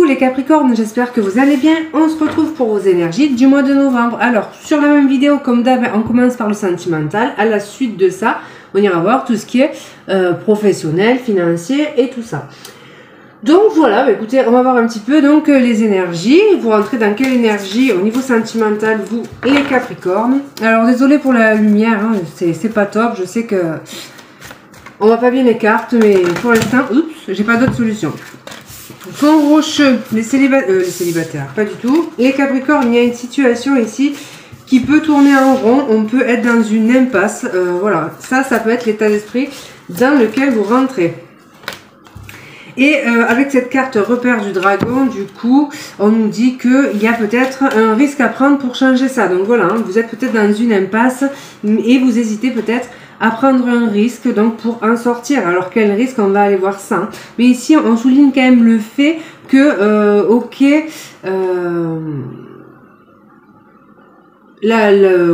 les Capricornes, j'espère que vous allez bien. On se retrouve pour vos énergies du mois de novembre. Alors, sur la même vidéo, comme d'hab, on commence par le sentimental. À la suite de ça, on ira voir tout ce qui est professionnel, financier et tout ça. Donc voilà, bah, écoutez, on va voir un petit peu donc les énergies. Vous rentrez dans quelle énergie au niveau sentimental, vous, les Capricornes. Alors, désolé pour la lumière, hein, c'est pas top. Je sais que on voit pas bien les cartes, mais pour l'instant, oups, j'ai pas d'autre solution. Fond rocheux, les célibataires, pas du tout. Les Capricornes, il y a une situation ici qui peut tourner en rond. On peut être dans une impasse. Voilà, ça peut être l'état d'esprit dans lequel vous rentrez. Et avec cette carte repère du dragon, du coup, on nous dit qu'il y a peut-être un risque à prendre pour changer ça. Donc voilà, hein, vous êtes peut-être dans une impasse et vous hésitez peut-être à prendre un risque donc pour en sortir. Alors quel risque, on va aller voir ça. Hein. Mais ici on souligne quand même le fait que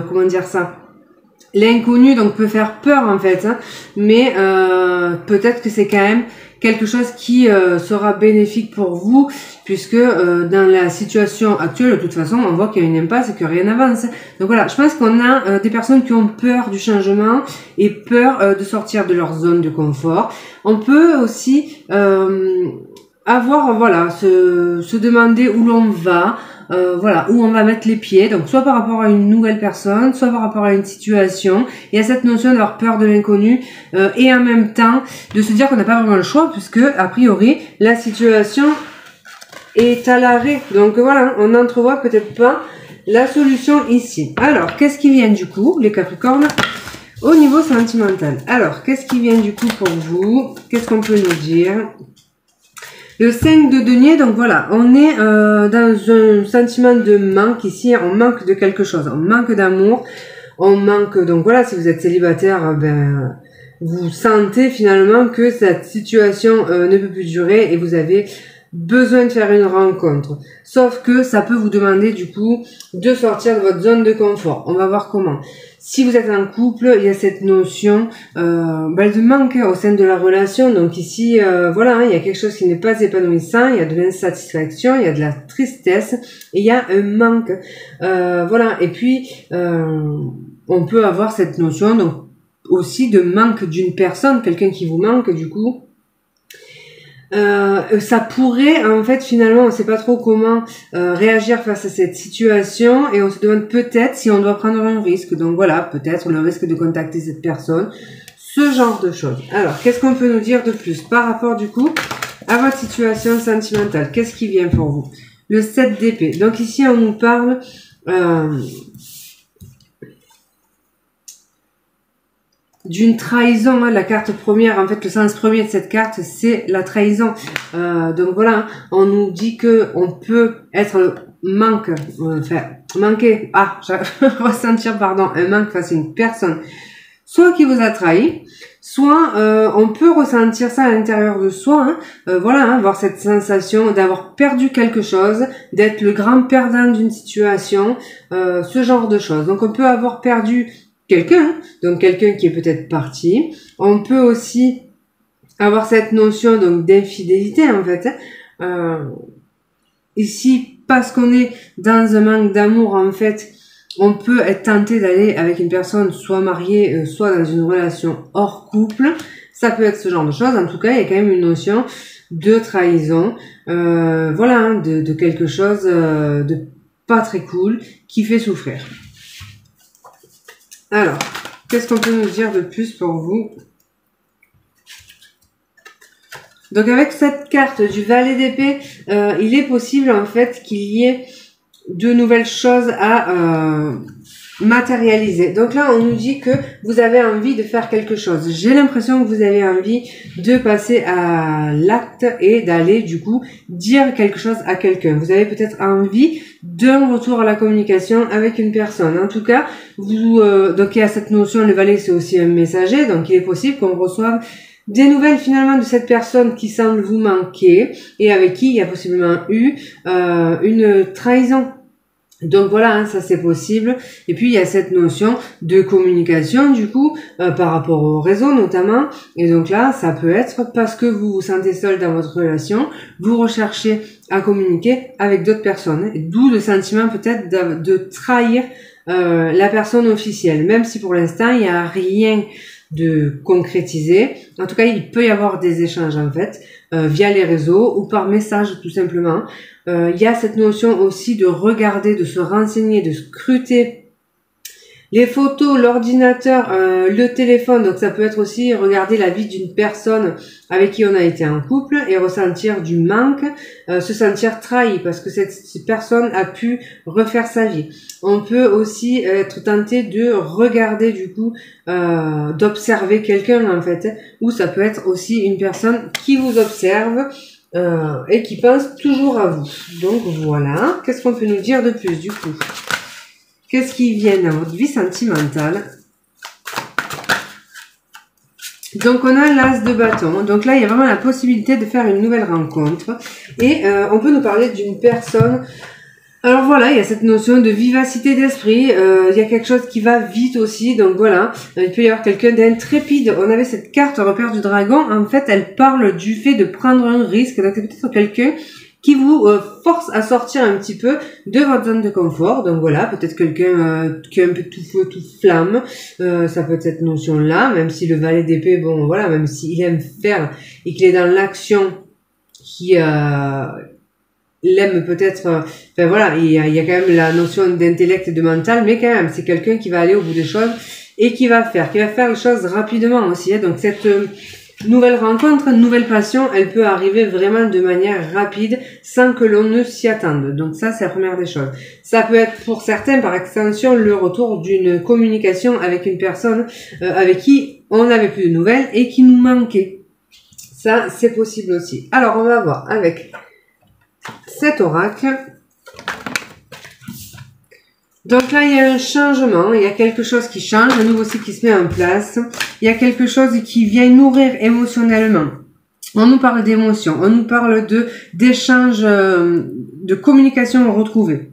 comment dire ça, l'inconnu donc peut faire peur en fait, hein, mais peut-être que c'est quand même quelque chose qui sera bénéfique pour vous, puisque dans la situation actuelle, de toute façon, on voit qu'il y a une impasse et que rien n'avance. Donc voilà, je pense qu'on a des personnes qui ont peur du changement et peur de sortir de leur zone de confort. On peut aussi avoir, voilà, se demander où l'on va, voilà, où on va mettre les pieds, donc soit par rapport à une nouvelle personne, soit par rapport à une situation. Il y a cette notion d'avoir peur de l'inconnu et en même temps de se dire qu'on n'a pas vraiment le choix, puisque a priori la situation est à l'arrêt. Donc voilà, on n'entrevoit peut-être pas la solution ici. Alors, qu'est-ce qui vient du coup, les Capricornes, au niveau sentimental? Alors, qu'est-ce qui vient du coup pour vous? Qu'est-ce qu'on peut nous dire? Le 5 de denier, donc voilà, on est dans un sentiment de manque ici, on manque de quelque chose, on manque d'amour, on manque, donc voilà, si vous êtes célibataire, ben, vous sentez finalement que cette situation ne peut plus durer et vous avez besoin de faire une rencontre. Sauf que ça peut vous demander du coup de sortir de votre zone de confort. On va voir comment. Si vous êtes en couple, il y a cette notion de manque au sein de la relation. Donc ici, voilà, hein, il y a quelque chose qui n'est pas épanouissant, il y a de l'insatisfaction, il y a de la tristesse, et il y a un manque. Voilà, et puis on peut avoir cette notion donc aussi de manque d'une personne, quelqu'un qui vous manque du coup. Ça pourrait, en fait, finalement, on ne sait pas trop comment réagir face à cette situation et on se demande peut-être si on doit prendre un risque. Donc voilà, peut-être le risque de contacter cette personne, ce genre de choses. Alors, qu'est-ce qu'on peut nous dire de plus par rapport, du coup, à votre situation sentimentale? Qu'est-ce qui vient pour vous? Le 7 d'épée. Donc ici, on nous parle d'une trahison, hein, la carte première, en fait le sens premier de cette carte c'est la trahison. Donc voilà, on nous dit que on peut être ressentir pardon un manque face à une personne, soit qui vous a trahi, soit on peut ressentir ça à l'intérieur de soi, hein, voilà, hein, avoir cette sensation d'avoir perdu quelque chose, d'être le grand perdant d'une situation, ce genre de choses. Donc on peut avoir perdu quelqu'un, donc quelqu'un qui est peut-être parti. On peut aussi avoir cette notion donc d'infidélité en fait. Ici, parce qu'on est dans un manque d'amour en fait, on peut être tenté d'aller avec une personne soit mariée, soit dans une relation hors couple. Ça peut être ce genre de choses. En tout cas, il y a quand même une notion de trahison, voilà, hein, de quelque chose de pas très cool qui fait souffrir. Alors, qu'est-ce qu'on peut nous dire de plus pour vous? Donc avec cette carte du valet d'épée, il est possible en fait qu'il y ait de nouvelles choses à matérialiser. Donc là, on nous dit que vous avez envie de faire quelque chose. J'ai l'impression que vous avez envie de passer à l'acte et d'aller du coup dire quelque chose à quelqu'un. Vous avez peut-être envie d'un retour à la communication avec une personne. En tout cas, vous donc il y a cette notion, le valet c'est aussi un messager, donc il est possible qu'on reçoive des nouvelles finalement de cette personne qui semble vous manquer et avec qui il y a possiblement eu une trahison. Donc voilà, hein, ça c'est possible. Et puis il y a cette notion de communication du coup par rapport au réseau notamment. Et donc là, ça peut être parce que vous vous sentez seul dans votre relation, vous recherchez à communiquer avec d'autres personnes. D'où le sentiment peut-être de trahir la personne officielle, même si pour l'instant il n'y a rien de concrétisé. En tout cas, il peut y avoir des échanges en fait via les réseaux ou par message tout simplement. Il y a cette notion aussi de regarder, de se renseigner, de scruter les photos, l'ordinateur, le téléphone. Donc ça peut être aussi regarder la vie d'une personne avec qui on a été en couple et ressentir du manque, se sentir trahi parce que cette personne a pu refaire sa vie. On peut aussi être tenté de regarder du coup, d'observer quelqu'un en fait, ou ça peut être aussi une personne qui vous observe et qui pense toujours à vous. Donc voilà, qu'est-ce qu'on peut nous dire de plus du coup? Qu'est-ce qui vient dans votre vie sentimentale? Donc on a l'as de bâton. Donc là il y a vraiment la possibilité de faire une nouvelle rencontre. Et on peut nous parler d'une personne. Alors voilà, il y a cette notion de vivacité d'esprit, il y a quelque chose qui va vite aussi, donc voilà, il peut y avoir quelqu'un d'intrépide. On avait cette carte repère du dragon, en fait elle parle du fait de prendre un risque, donc c'est peut-être quelqu'un qui vous force à sortir un petit peu de votre zone de confort. Donc voilà, peut-être quelqu'un qui est un peu tout feu, tout flamme, ça peut être cette notion-là, même si le valet d'épée, bon voilà, même s'il aime faire et qu'il est dans l'action, qui il aime peut-être, enfin voilà, il y a quand même la notion d'intellect et de mental, mais quand même, c'est quelqu'un qui va aller au bout des choses et qui va faire les choses rapidement aussi. Hein. Donc cette nouvelle rencontre, nouvelle passion, elle peut arriver vraiment de manière rapide sans que l'on ne s'y attende. Donc ça, c'est la première des choses. Ça peut être pour certains, par extension, le retour d'une communication avec une personne avec qui on n'avait plus de nouvelles et qui nous manquait. Ça, c'est possible aussi. Alors, on va voir avec cet oracle. Donc là, il y a un changement, il y a quelque chose qui change, un nouveau cycle qui se met en place. Il y a quelque chose qui vient nourrir émotionnellement. On nous parle d'émotions, on nous parle d'échanges, de communication retrouvée.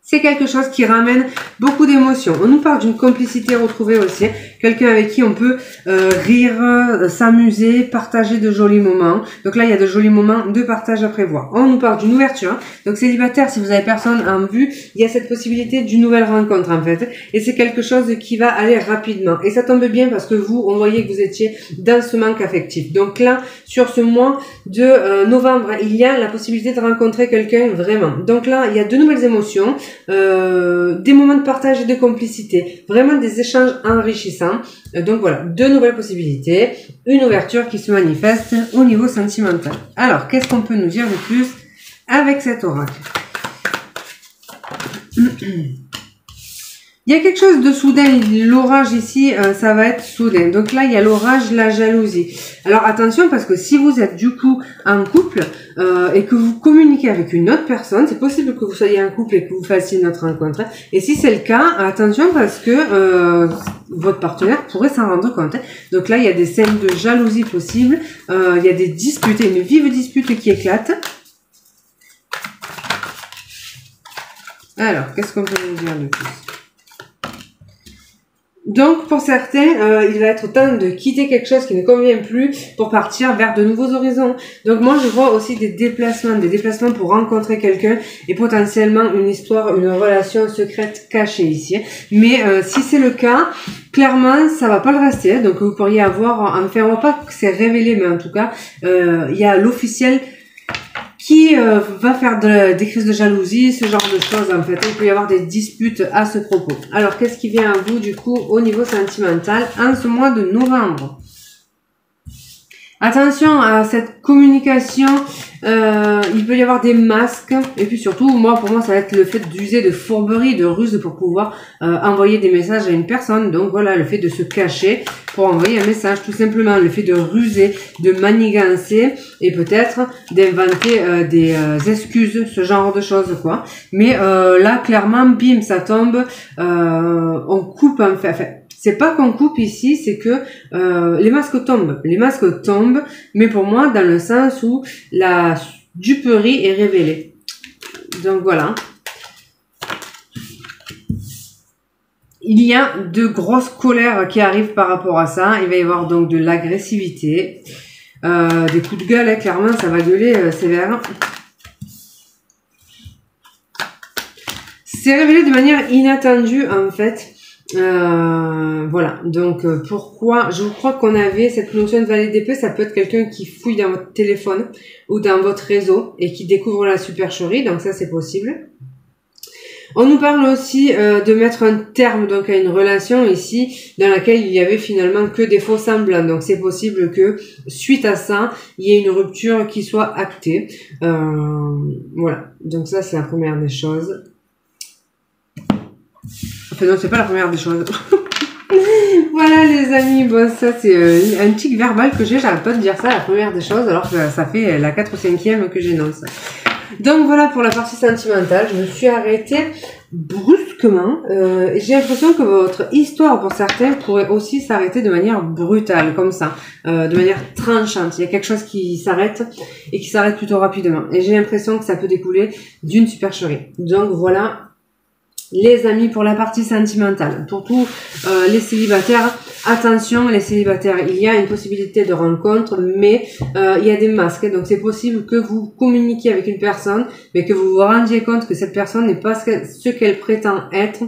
C'est quelque chose qui ramène beaucoup d'émotions. On nous parle d'une complicité retrouvée aussi. Quelqu'un avec qui on peut rire, s'amuser, partager de jolis moments. Donc là, il y a de jolis moments de partage à prévoir. On nous parle d'une ouverture. Donc célibataire, si vous avez personne en vue, il y a cette possibilité d'une nouvelle rencontre en fait. Et c'est quelque chose qui va aller rapidement. Et ça tombe bien parce que vous, on voyait que vous étiez dans ce manque affectif. Donc là, sur ce mois de novembre, il y a la possibilité de rencontrer quelqu'un vraiment. Donc là, il y a de nouvelles émotions. Des moments de partage et de complicité, vraiment des échanges enrichissants. Donc voilà, deux nouvelles possibilités, une ouverture qui se manifeste au niveau sentimental. Alors, qu'est-ce qu'on peut nous dire de plus avec cet oracle? Il y a quelque chose de soudain, l'orage ici, ça va être soudain. Donc là, il y a l'orage, la jalousie. Alors attention, parce que si vous êtes du coup en couple et que vous communiquez avec une autre personne, c'est possible que vous soyez en couple et que vous fassiez notre rencontre. Et si c'est le cas, attention parce que votre partenaire pourrait s'en rendre compte. Donc là, il y a des scènes de jalousie possibles, il y a des disputes, une vive dispute qui éclate. Alors, qu'est-ce qu'on peut nous dire de plus? Donc, pour certains, il va être temps de quitter quelque chose qui ne convient plus pour partir vers de nouveaux horizons. Donc, moi, je vois aussi des déplacements pour rencontrer quelqu'un et potentiellement une histoire, une relation secrète cachée ici. Mais si c'est le cas, clairement, ça va pas le rester. Donc, vous pourriez avoir, enfin, on voit pas que c'est révélé, mais en tout cas, il y a l'officiel qui va faire des crises de jalousie, ce genre de choses en fait. Il peut y avoir des disputes à ce propos. Alors, qu'est-ce qui vient à vous du coup au niveau sentimental en ce mois de novembre? Attention à cette communication, il peut y avoir des masques et puis surtout, pour moi, ça va être le fait d'user de fourberie, de ruse pour pouvoir envoyer des messages à une personne. Donc voilà, le fait de se cacher pour envoyer un message, tout simplement, le fait de ruser, de manigancer et peut-être d'inventer des excuses, ce genre de choses quoi. Mais là, clairement, bim, ça tombe, on coupe en fait. Enfin, c'est pas qu'on coupe ici, c'est que les masques tombent, mais pour moi dans le sens où la duperie est révélée. Donc voilà. il y a de grosses colères qui arrivent par rapport à ça. Il va y avoir donc de l'agressivité, des coups de gueule, hein, clairement, ça va gueuler sévère. C'est révélé de manière inattendue, en fait. Voilà, donc pourquoi je crois qu'on avait cette notion de valet d'épée, ça peut être quelqu'un qui fouille dans votre téléphone ou dans votre réseau et qui découvre la supercherie, donc ça c'est possible. On nous parle aussi de mettre un terme donc à une relation ici dans laquelle il y avait finalement que des faux semblants, donc c'est possible que suite à ça il y ait une rupture qui soit actée. Voilà, donc ça c'est la première des choses. Enfin non, c'est pas la première des choses. Voilà les amis, bon ça c'est un tic verbal que j'ai, j'arrête pas de dire ça, la première des choses, alors que ça fait la 4 ou 5e que j'énonce. Donc voilà pour la partie sentimentale, je me suis arrêtée brusquement. J'ai l'impression que votre histoire pour certains pourrait aussi s'arrêter de manière brutale, comme ça, de manière tranchante. Il y a quelque chose qui s'arrête et qui s'arrête plutôt rapidement. Et j'ai l'impression que ça peut découler d'une supercherie. Donc voilà les amis pour la partie sentimentale. Pour tous les célibataires, attention les célibataires, il y a une possibilité de rencontre, mais il y a des masques, donc c'est possible que vous communiquiez avec une personne, mais que vous vous rendiez compte que cette personne n'est pas ce qu'elle prétend être,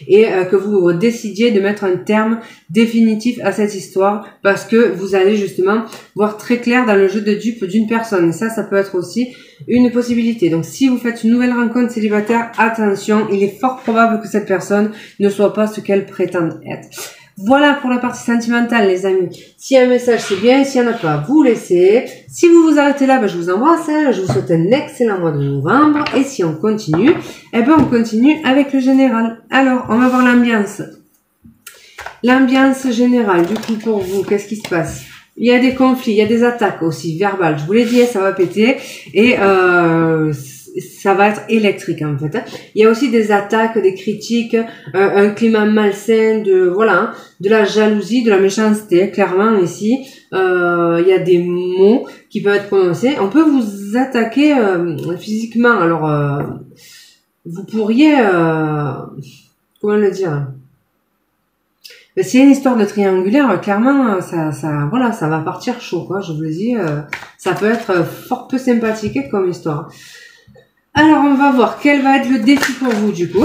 et que vous décidiez de mettre un terme définitif à cette histoire, parce que vous allez justement voir très clair dans le jeu de dupe d'une personne, et ça peut être aussi une possibilité. Donc si vous faites une nouvelle rencontre célibataire, attention, il est fort probable que cette personne ne soit pas ce qu'elle prétend être. Voilà pour la partie sentimentale les amis. S'il y a un message c'est bien, s'il n'y en a pas vous laissez. Si vous vous arrêtez là, je vous embrasse, je vous souhaite un excellent mois de novembre, et si on continue, on continue avec le général. Alors on va voir l'ambiance. L'ambiance générale, du coup pour vous, qu'est-ce qui se passe? Il y a des conflits, il y a des attaques aussi verbales. Je vous l'ai dit, ça va péter et ça va être électrique en fait. Il y a aussi des attaques, des critiques, un climat malsain, de la jalousie, de la méchanceté. Clairement ici, il y a des mots qui peuvent être prononcés. On peut vous attaquer physiquement. Alors, vous pourriez, comment le dire? S'il y a une histoire de triangulaire, clairement, ça va partir chaud, quoi. Je vous le dis, ça peut être fort peu sympathique comme histoire. Alors, on va voir quel va être le défi pour vous, du coup.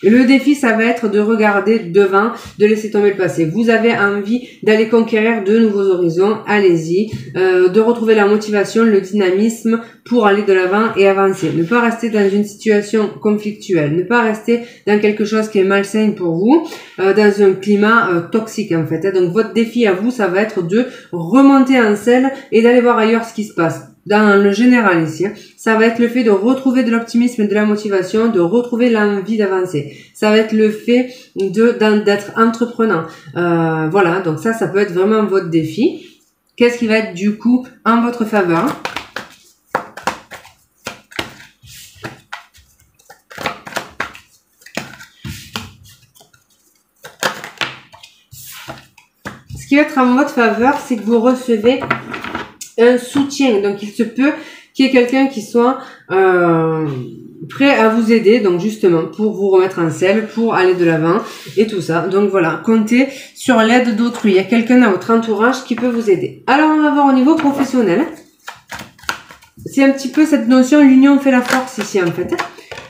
Le défi, ça va être de regarder devant, de laisser tomber le passé. Vous avez envie d'aller conquérir de nouveaux horizons, allez-y. De retrouver la motivation, le dynamisme pour aller de l'avant et avancer. Ne pas rester dans une situation conflictuelle. Ne pas rester dans quelque chose qui est malsain pour vous, dans un climat toxique en fait. Donc votre défi à vous, ça va être de remonter en selle et d'aller voir ailleurs ce qui se passe. Dans le général ici, ça va être le fait de retrouver de l'optimisme et de la motivation, de retrouver l'envie d'avancer. Ça va être le fait d'être entreprenant. Voilà, donc ça peut être vraiment votre défi. Qu'est-ce qui va être du coup en votre faveur? Ce qui va être en votre faveur, c'est que vous recevez un soutien. Donc il se peut qu'il y ait quelqu'un qui soit prêt à vous aider, donc justement pour vous remettre en selle, pour aller de l'avant et tout ça. Donc voilà, comptez sur l'aide d'autrui. Il y a quelqu'un dans votre entourage qui peut vous aider. Alors on va voir au niveau professionnel. C'est un petit peu cette notion, l'union fait la force ici en fait.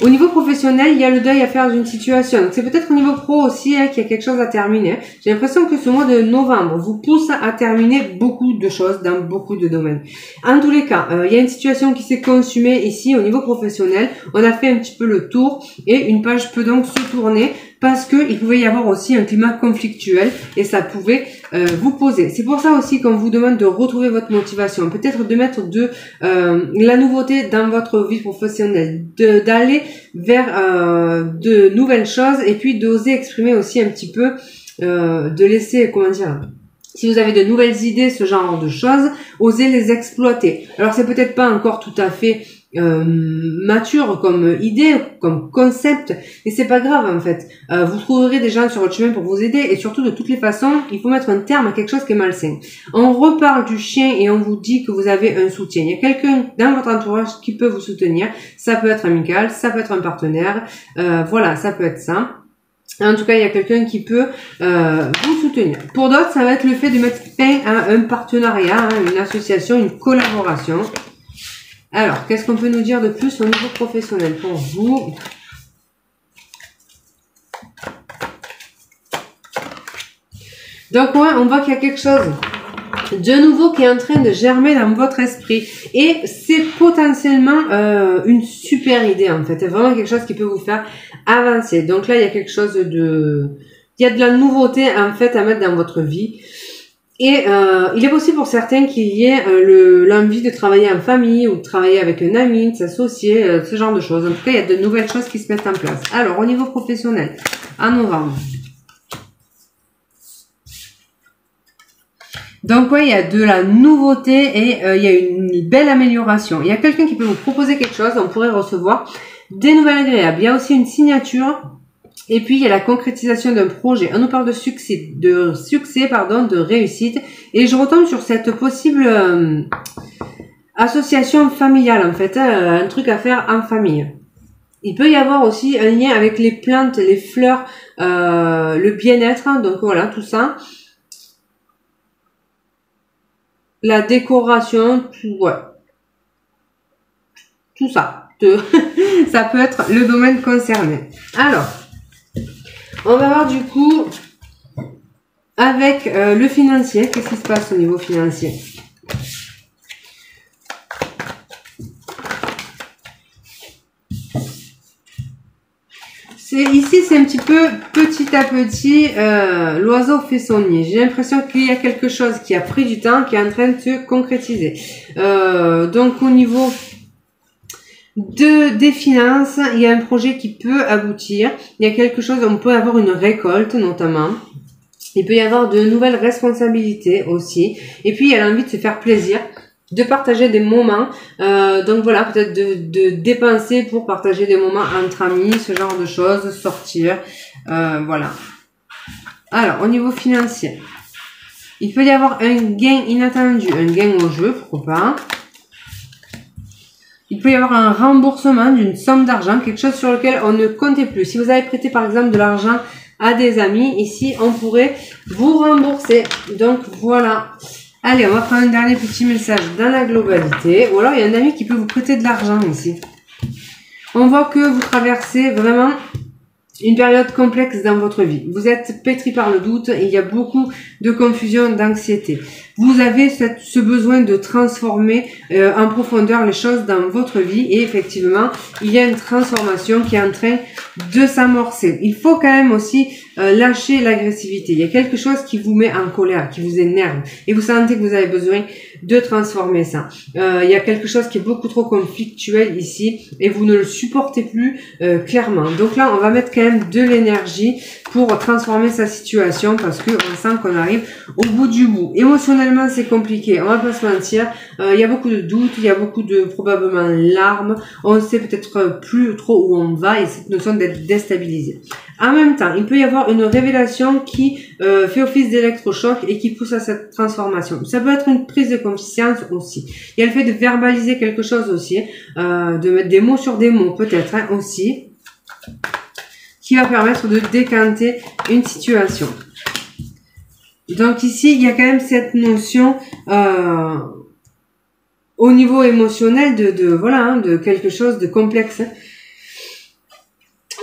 Au niveau professionnel, il y a le deuil à faire d'une situation. Donc c'est peut-être au niveau pro aussi qu'il y a quelque chose à terminer. J'ai l'impression que ce mois de novembre vous pousse à terminer beaucoup de choses dans beaucoup de domaines. En tous les cas, il y a une situation qui s'est consumée ici au niveau professionnel. On a fait un petit peu le tour et une page peut donc se tourner parce que il pouvait y avoir aussi un climat conflictuel et ça pouvait vous poser. C'est pour ça aussi qu'on vous demande de retrouver votre motivation, peut-être de mettre la nouveauté dans votre vie professionnelle, d'aller vers de nouvelles choses et puis d'oser exprimer aussi un petit peu, de laisser, comment dire, si vous avez de nouvelles idées, ce genre de choses, osez les exploiter. Alors c'est peut-être pas encore tout à fait mature comme idée, comme concept, et c'est pas grave en fait. Vous trouverez des gens sur votre chemin pour vous aider et surtout de toutes les façons, il faut mettre un terme à quelque chose qui est malsain. On reparle du chien et on vous dit que vous avez un soutien. Il y a quelqu'un dans votre entourage qui peut vous soutenir. Ça peut être amical, ça peut être un partenaire, voilà, ça peut être ça. En tout cas, il y a quelqu'un qui peut vous soutenir. Pour d'autres, ça va être le fait de mettre fin à un partenariat, hein, une association, une collaboration. Alors, qu'est-ce qu'on peut nous dire de plus au niveau professionnel pour vous? Donc, ouais, on voit qu'il y a quelque chose de nouveau qui est en train de germer dans votre esprit. Et c'est potentiellement une super idée, en fait. C'est vraiment quelque chose qui peut vous faire avancer. Donc là, il y a quelque chose de... Il y a de la nouveauté, en fait, à mettre dans votre vie. Et il est possible pour certains qu'il y ait l'envie de travailler en famille ou de travailler avec un ami, de s'associer, ce genre de choses. En tout cas, il y a de nouvelles choses qui se mettent en place. Alors, au niveau professionnel, en novembre. Donc, ouais, il y a de la nouveauté et il y a une belle amélioration. Il y a quelqu'un qui peut vous proposer quelque chose, on pourrait recevoir des nouvelles agréables. Il y a aussi une signature. Et puis, il y a la concrétisation d'un projet. On nous parle de succès, de réussite. Et je retombe sur cette possible association familiale, en fait, un truc à faire en famille. Il peut y avoir aussi un lien avec les plantes, les fleurs, le bien-être. Donc, voilà, tout ça. La décoration, ouais. Tout ça. Ça peut être le domaine concerné. Alors, on va voir du coup avec le financier. Qu'est-ce qui se passe au niveau financier? Ici, c'est un petit peu petit à petit, l'oiseau fait son nid. J'ai l'impression qu'il y a quelque chose qui a pris du temps, qui est en train de se concrétiser. Donc, au niveau des finances, il y a un projet qui peut aboutir. Il y a quelque chose, on peut avoir une récolte notamment. Il peut y avoir de nouvelles responsabilités aussi. Et puis, il y a l'envie de se faire plaisir, de partager des moments. Donc voilà, peut-être de dépenser pour partager des moments entre amis, ce genre de choses, sortir. Voilà. Alors, au niveau financier, il peut y avoir un gain inattendu, un gain au jeu, pourquoi pas. Il peut y avoir un remboursement d'une somme d'argent, quelque chose sur lequel on ne comptait plus. Si vous avez prêté par exemple de l'argent à des amis, ici on pourrait vous rembourser. Donc voilà. Allez, on va prendre un dernier petit message dans la globalité. Ou alors il y a un ami qui peut vous prêter de l'argent ici. On voit que vous traversez vraiment une période complexe dans votre vie. Vous êtes pétri par le doute et il y a beaucoup de confusion, d'anxiété. Vous avez ce besoin de transformer en profondeur les choses dans votre vie et effectivement, il y a une transformation qui est en train de s'amorcer. Il faut quand même aussi lâcher l'agressivité. Il y a quelque chose qui vous met en colère, qui vous énerve et vous sentez que vous avez besoin de transformer ça. Il y a quelque chose qui est beaucoup trop conflictuel ici et vous ne le supportez plus clairement. Donc là, on va mettre quand même de l'énergie pour transformer sa situation parce que on sent qu'on arrive au bout du bout. Émotionnellement, c'est compliqué, on va pas se mentir. Il y a beaucoup de doutes, il y a beaucoup de probablement larmes. On ne sait peut-être plus trop où on va et cette notion d'être déstabilisé. En même temps, il peut y avoir une révélation qui fait office d'électrochoc et qui pousse à cette transformation. Ça peut être une prise de conscience aussi. Il y a le fait de verbaliser quelque chose aussi, de mettre des mots sur des mots peut-être hein, aussi, qui va permettre de décanter une situation. Donc ici, il y a quand même cette notion au niveau émotionnel voilà, hein, de quelque chose de complexe. Hein.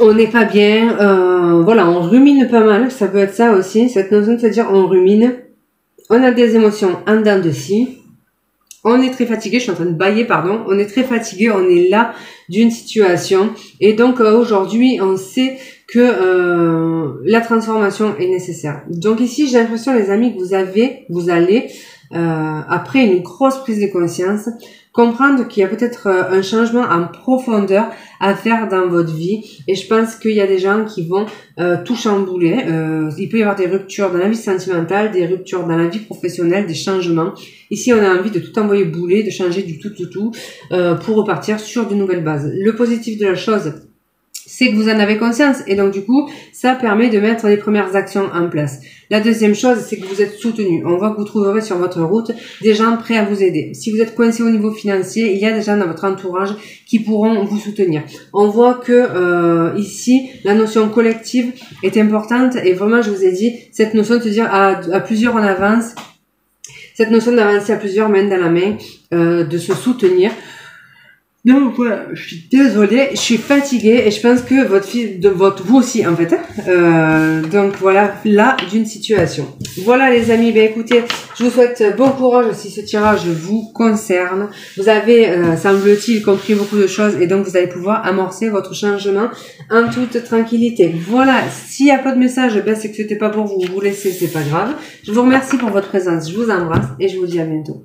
On n'est pas bien, voilà, on rumine pas mal, ça peut être ça aussi, cette notion de se dire on rumine, on a des émotions en dents de scie, on est très fatigué, je suis en train de bâiller, pardon, on est très fatigué, on est là d'une situation, et donc aujourd'hui on sait que la transformation est nécessaire. Donc ici j'ai l'impression les amis que vous allez, après une grosse prise de conscience, comprendre qu'il y a peut-être un changement en profondeur à faire dans votre vie et je pense qu'il y a des gens qui vont tout chambouler. Il peut y avoir des ruptures dans la vie sentimentale, des ruptures dans la vie professionnelle, des changements. Ici, on a envie de tout envoyer bouler, de changer du tout pour repartir sur de nouvelles bases. Le positif de la chose, c'est que vous en avez conscience et donc du coup ça permet de mettre les premières actions en place. La deuxième chose, c'est que vous êtes soutenu. On voit que vous trouverez sur votre route des gens prêts à vous aider. Si vous êtes coincé au niveau financier, il y a des gens dans votre entourage qui pourront vous soutenir. On voit que ici la notion collective est importante et vraiment je vous ai dit cette notion de se dire à plusieurs on avance, cette notion d'avancer à plusieurs main dans la main, de se soutenir. Donc voilà, je suis désolée, je suis fatiguée et je pense que vous aussi en fait. Donc voilà, là d'une situation. Voilà les amis, ben écoutez, je vous souhaite bon courage si ce tirage vous concerne. Vous avez, semble-t-il, compris beaucoup de choses et donc vous allez pouvoir amorcer votre changement en toute tranquillité. Voilà, s'il n'y a pas de message, ben c'est que c'était pas pour vous, vous laissez, c'est pas grave. Je vous remercie pour votre présence, je vous embrasse et je vous dis à bientôt.